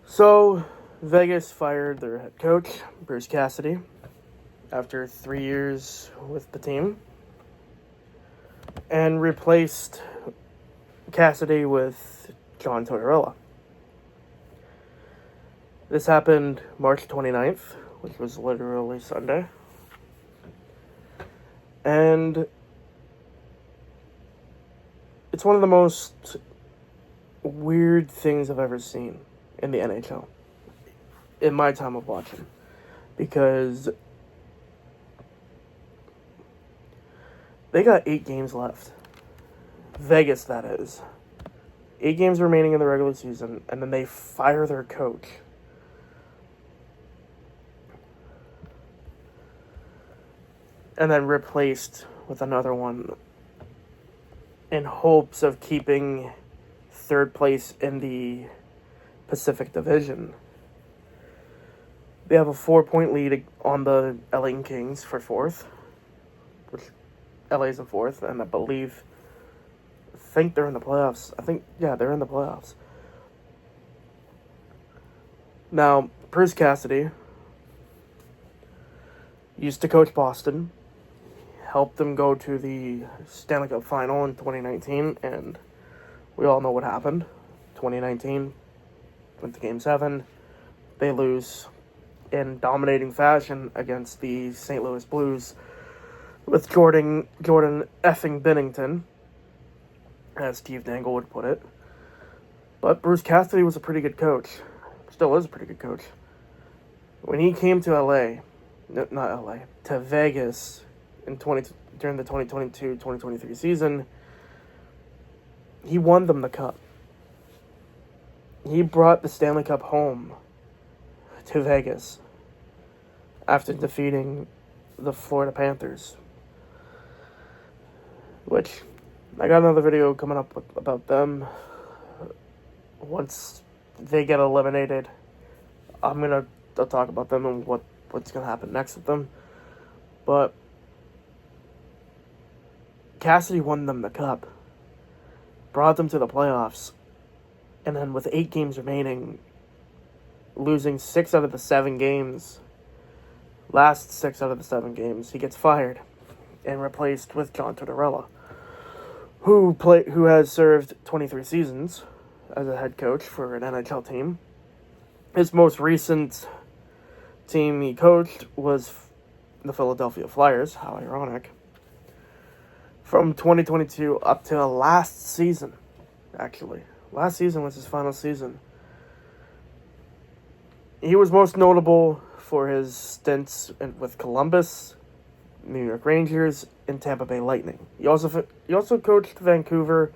So, Vegas fired their head coach, Bruce Cassidy, after 3 years with the team, and replaced Cassidy with John Tortorella. This happened March 29th, which was literally Sunday. And it's one of the most weird things I've ever seen in the NHL in my time of watching, because they got 8 games left. Vegas, that is. 8 games remaining in the regular season, and then they fire their coach. And then replaced with another one in hopes of keeping third place in the Pacific Division. They have a 4-point lead on the LA Kings for 4th, which LA's in 4th, and I think they're in the playoffs. They're in the playoffs. Now, Bruce Cassidy used to coach Boston, helped them go to the Stanley Cup Final in 2019, and we all know what happened. 2019, went to Game 7. They lose in dominating fashion against the St. Louis Blues with Jordan effing Binnington, as Steve Dangle would put it. But Bruce Cassidy was a pretty good coach. Still is a pretty good coach. When he came to to Vegas during the 2022-2023 season, he won them the cup. He brought the Stanley Cup home to Vegas after defeating the Florida Panthers, which I got another video coming up about them. Once they get eliminated, I'll talk about them and what's going to happen next with them. But Cassidy won them the cup, brought them to the playoffs, and then with 8 games remaining, losing 6 out of the 7 games, last 6 out of the 7 games, he gets fired and replaced with John Tortorella, who has served 23 seasons as a head coach for an NHL team. His most recent team he coached was the Philadelphia Flyers. How ironic. From 2022 up to last season, actually. Last season was his final season. He was most notable for his stints with Columbus, New York Rangers, and Tampa Bay Lightning. He also coached Vancouver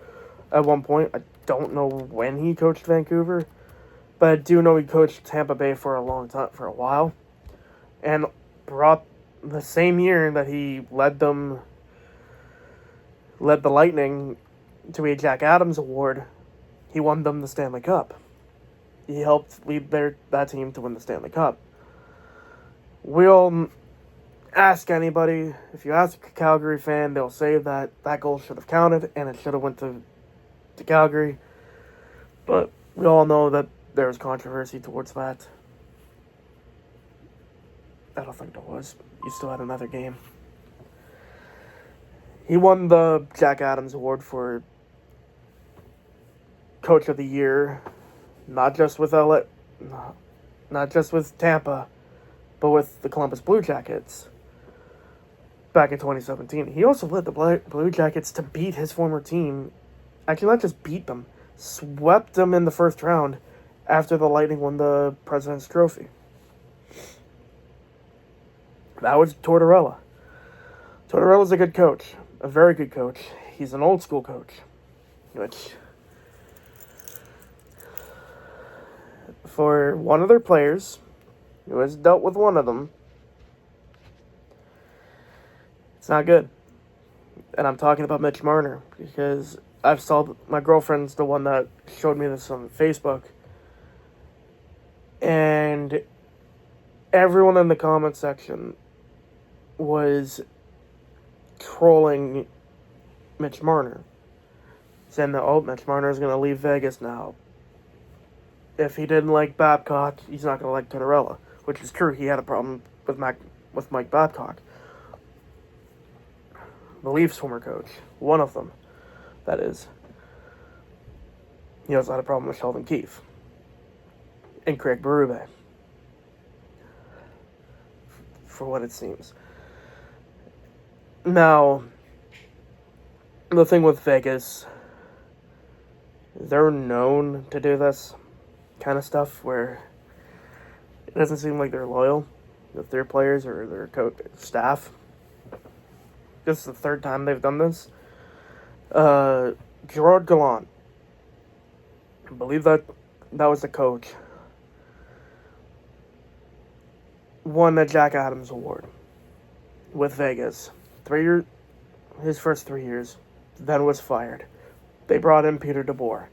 at one point. I don't know when he coached Vancouver, but I do know he coached Tampa Bay for a long time, for a while, and brought the same year that he led the Lightning to a Jack Adams Award. He won them the Stanley Cup. He helped lead that team to win the Stanley Cup. We'll ask anybody, if you ask a Calgary fan, they'll say that goal should have counted and it should have went to Calgary. But we all know that there's controversy towards that. I don't think there was. You still had another game. He won the Jack Adams Award for Coach of the Year, not just with Tampa, but with the Columbus Blue Jackets back in 2017. He also led the Blue Jackets to beat his former team. Actually, not just beat them, swept them in the first round after the Lightning won the President's Trophy. That was Tortorella. Tortorella's a good coach, a very good coach. He's an old school coach, which, for one of their players who has dealt with one of them, it's not good. And I'm talking about Mitch Marner, because my girlfriend's the one that showed me this on Facebook, and everyone in the comment section was trolling Mitch Marner, saying that, Mitch Marner is going to leave Vegas now. if he didn't like Babcock, he's not going to like Tortorella, which is true. He had a problem with Mike Babcock, the Leafs former coach, one of them, that is. He also had a problem with Sheldon Keefe and Craig Berube, for what it seems. Now, the thing with Vegas, they're known to do this kind of stuff where it doesn't seem like they're loyal with their players or their coach staff. This is the third time they've done this. Gerard Gallant, I believe that was the coach, won the Jack Adams Award with Vegas. His first 3 years, then was fired. They brought in Peter DeBoer.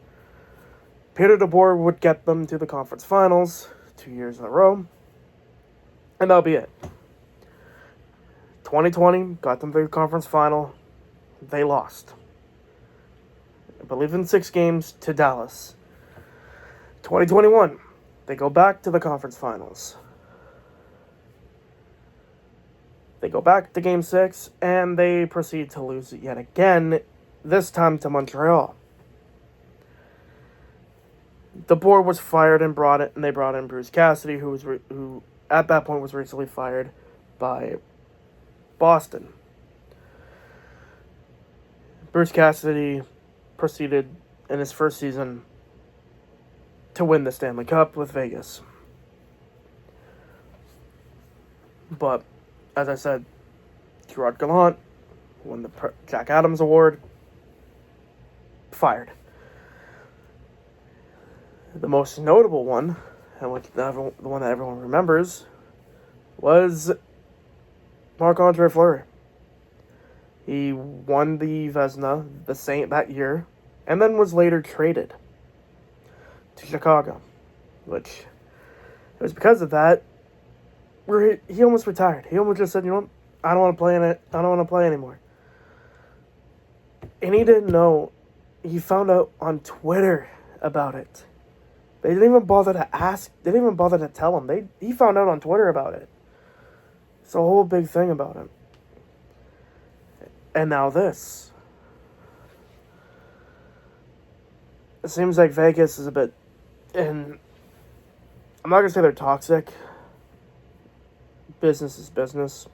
Peter DeBoer would get them to the conference finals 2 years in a row, and that'll be it. 2020 got them to the conference final. They lost, I believe, in 6 games to Dallas. 2021, they go back to the conference finals. They go back to Game 6, and they proceed to lose it yet again, this time to Montreal. The board was fired and they brought in Bruce Cassidy, who at that point was recently fired by Boston. Bruce Cassidy proceeded in his first season to win the Stanley Cup with Vegas. But, as I said, Gerard Gallant won the Jack Adams Award, fired. The most notable one, and the one that everyone remembers, was Marc-Andre Fleury. He won the Vezina that year, and then was later traded to Chicago, which it was because of that where he almost retired. He almost just said, you know what, I don't want to play in it. I don't want to play anymore. And he didn't know. He found out on Twitter about it. They didn't even bother to ask. They didn't even bother to tell him. He found out on Twitter about it. It's a whole big thing about him. And now this. It seems like Vegas is a bit... And I'm not going to say they're toxic. Business is business.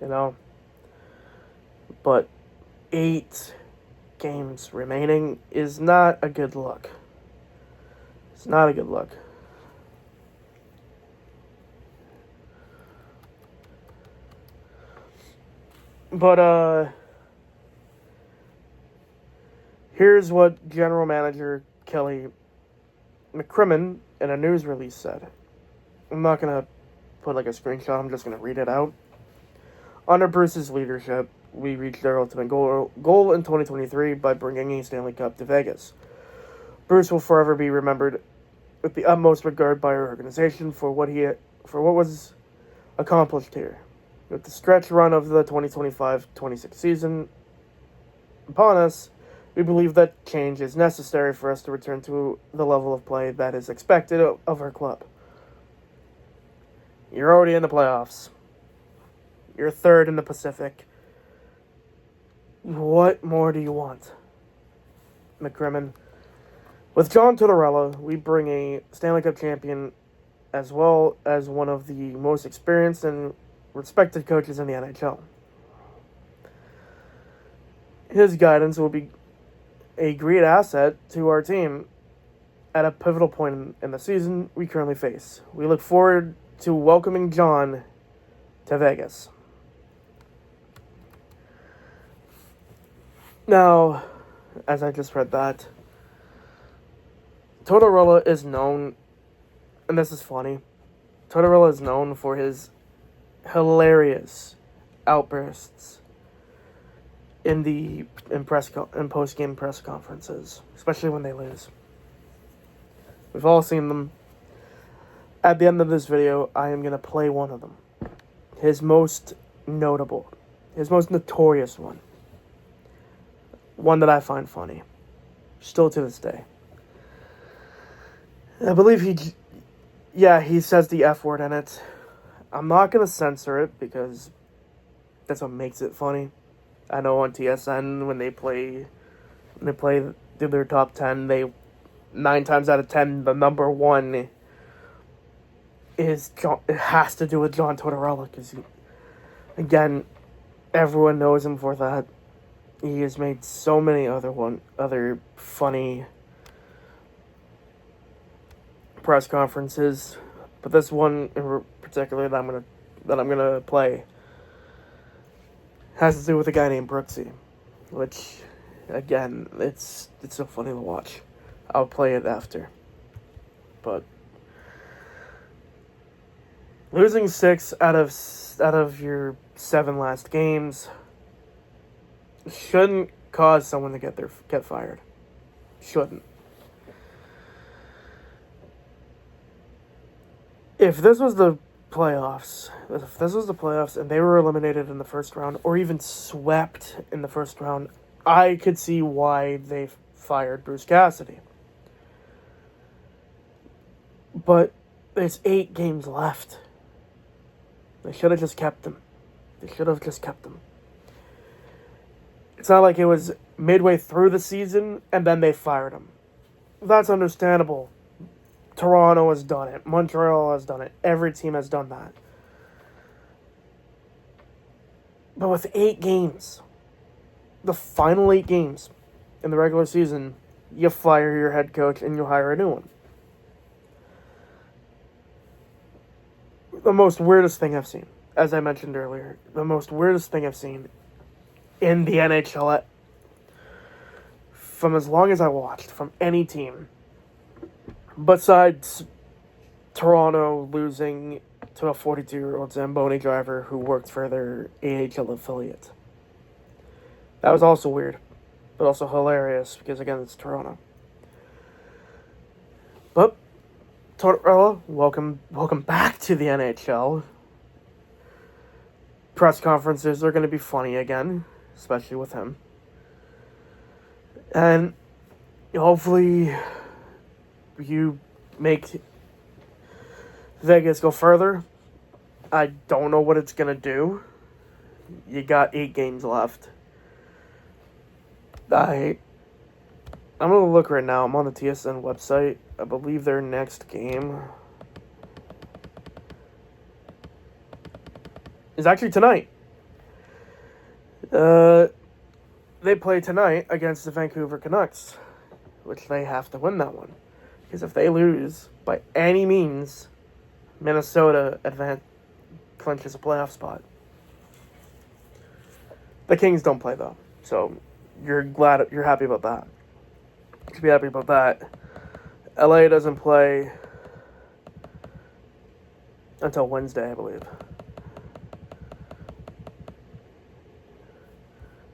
You know. But 8 games remaining is not a good look. It's not a good look. But, here's what General Manager Kelly McCrimmon in a news release said. I'm not going to put like a screenshot, I'm just going to read it out. Under Bruce's leadership, we reached our ultimate goal in 2023 by bringing a Stanley Cup to Vegas. Bruce will forever be remembered with the utmost regard by our organization for what was accomplished here. With the stretch run of the 2025-26 season upon us, we believe that change is necessary for us to return to the level of play that is expected of our club. You're already in the playoffs. You're 3rd in the Pacific. What more do you want, McCrimmon? With John Tortorella, we bring a Stanley Cup champion as well as one of the most experienced and respected coaches in the NHL. His guidance will be a great asset to our team at a pivotal point in the season we currently face. We look forward to welcoming John to Vegas. Now, as I just read that, Tortorella is known, and this is funny, Tortorella is known for his hilarious outbursts in post-game press conferences, especially when they lose. We've all seen them. At the end of this video, I am going to play one of them. His most notable, his most notorious one. One that I find funny, still to this day. I believe he says the F word in it. I'm not going to censor it because that's what makes it funny. I know on TSN when they play through their top 10, 9 times out of 10, the number 1 is it has to do with John Tortorella because, again, everyone knows him for that. He has made so many other funny press conferences, but this one in particular that I'm gonna play has to do with a guy named Brooksy, which, again, it's so funny to watch. I'll play it after, but losing 6 out of your 7 last games shouldn't cause someone to get fired. Shouldn't. If this was the playoffs and they were eliminated in the first round or even swept in the first round, I could see why they fired Bruce Cassidy. But there's 8 games left. They should have just kept him. It's not like it was midway through the season and then they fired him. That's understandable. Toronto has done it. Montreal has done it. Every team has done that. But with 8 games, the final 8 games in the regular season, you fire your head coach and you hire a new one. The most weirdest thing I've seen, as I mentioned earlier, in the NHL from as long as I watched, from any team, besides Toronto losing to a 42-year-old Zamboni driver who worked for their AHL affiliate. That was also weird, but also hilarious because, again, it's Toronto. But Tortorella, welcome back to the NHL. Press conferences are going to be funny again, especially with him. And hopefully you make Vegas go further. I don't know what it's going to do. You got 8 games left. I'm going to look right now. I'm on the TSN website. I believe their next game is actually tonight. They play tonight against the Vancouver Canucks, which they have to win that one. Because if they lose, by any means, Minnesota clinches a playoff spot. The Kings don't play, though. So you're happy about that. You should be happy about that. LA doesn't play until Wednesday, I believe.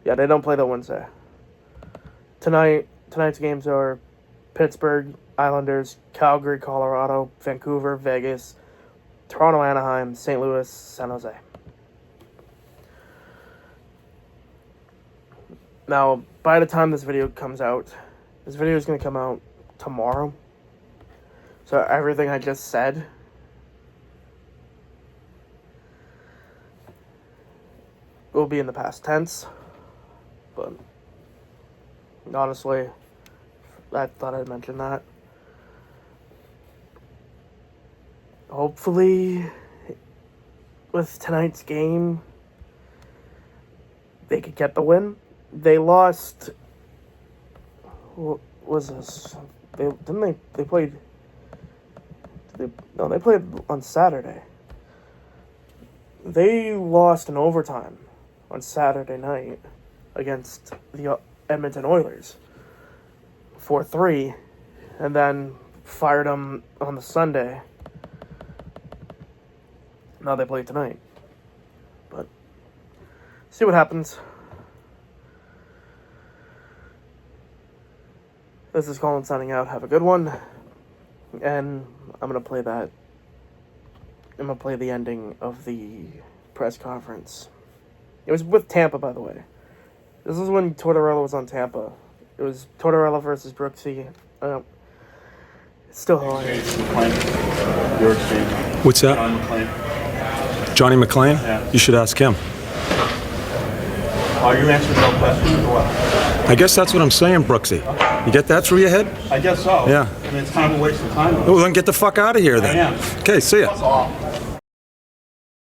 Yeah, they don't play that Wednesday. Tonight's games are Pittsburgh, Islanders, Calgary, Colorado, Vancouver, Vegas, Toronto, Anaheim, St. Louis, San Jose. Now, by the time this video comes out, this video is going to come out tomorrow. So everything I just said will be in the past tense. But honestly, I thought I'd mention that. Hopefully, with tonight's game, they could get the win. They lost. What was this? They played. They played on Saturday. They lost in overtime on Saturday night against the Edmonton Oilers 4-3, and then fired them on the Sunday. Now they play tonight. But see what happens. This is Colin signing out. Have a good one. And I'm going to play that. I'm going to play the ending of the press conference. It was with Tampa, by the way. This is when Tortorella was on Tampa. It was Tortorella versus Brooksy. Still hilarious. Your exchange. What's that? John McClane. Johnny McClain? Yeah. You should ask him. Are you answering no questions or what? I guess that's what I'm saying, Brooksy. You get that through your head? I guess so. Yeah. I mean, it's kind of a waste of time. Well, then get the fuck out of here then. I am. Okay, see ya. Fuck off.